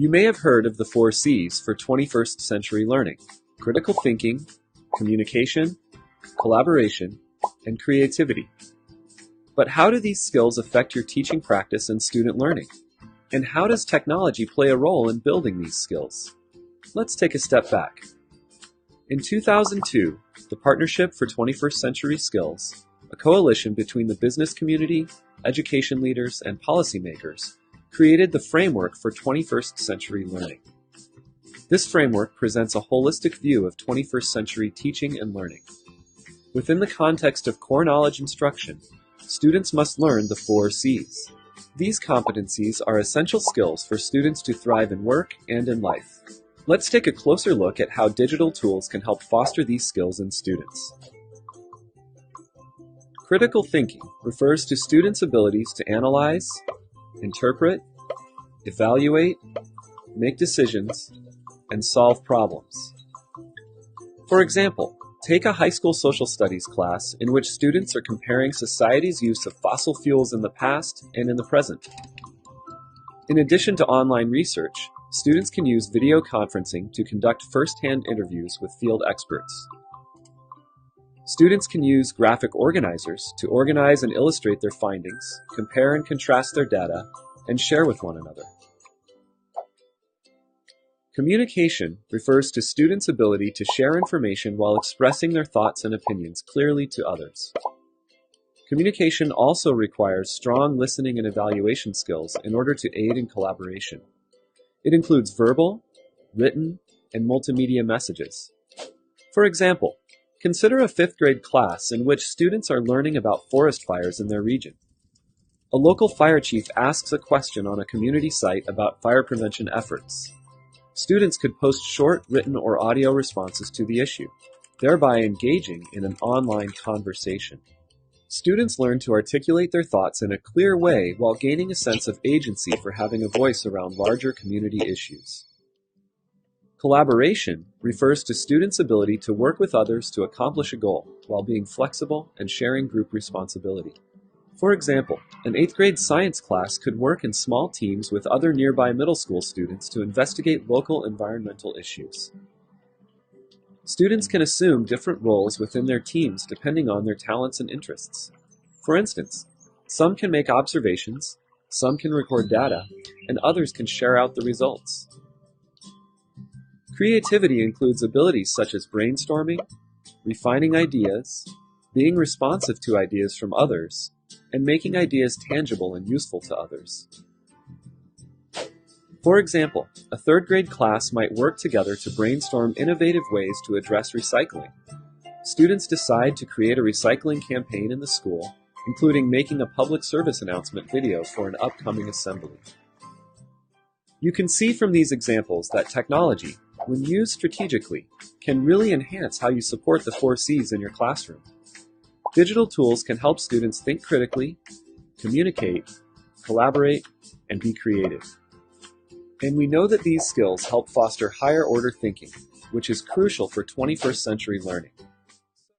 You may have heard of the 4C's for 21st century learning: critical thinking, communication, collaboration, and creativity. But how do these skills affect your teaching practice and student learning? And how does technology play a role in building these skills? Let's take a step back. In 2002, the Partnership for 21st Century Skills, a coalition between the business community, education leaders, and policymakers, created the framework for 21st century learning. This framework presents a holistic view of 21st century teaching and learning. Within the context of core knowledge instruction, students must learn the 4C's. These competencies are essential skills for students to thrive in work and in life. Let's take a closer look at how digital tools can help foster these skills in students. Critical thinking refers to students' abilities to analyze, interpret, evaluate, make decisions, and solve problems. For example, take a high school social studies class in which students are comparing society's use of fossil fuels in the past and in the present. In addition to online research, students can use video conferencing to conduct first-hand interviews with field experts. Students can use graphic organizers to organize and illustrate their findings, compare and contrast their data, and share with one another. Communication refers to students' ability to share information while expressing their thoughts and opinions clearly to others. Communication also requires strong listening and evaluation skills in order to aid in collaboration. It includes verbal, written, and multimedia messages. For example, consider a 5th grade class in which students are learning about forest fires in their region. A local fire chief asks a question on a community site about fire prevention efforts. Students could post short written or audio responses to the issue, thereby engaging in an online conversation. Students learn to articulate their thoughts in a clear way while gaining a sense of agency for having a voice around larger community issues. Collaboration refers to students' ability to work with others to accomplish a goal while being flexible and sharing group responsibility. For example, an 8th grade science class could work in small teams with other nearby middle school students to investigate local environmental issues. Students can assume different roles within their teams depending on their talents and interests. For instance, some can make observations, some can record data, and others can share out the results. Creativity includes abilities such as brainstorming, refining ideas, being responsive to ideas from others, and making ideas tangible and useful to others. For example, a 3rd grade class might work together to brainstorm innovative ways to address recycling. Students decide to create a recycling campaign in the school, including making a public service announcement video for an upcoming assembly. You can see from these examples that technology, when used strategically, can really enhance how you support the 4C's in your classroom. Digital tools can help students think critically, communicate, collaborate, and be creative. And we know that these skills help foster higher order thinking, which is crucial for 21st century learning.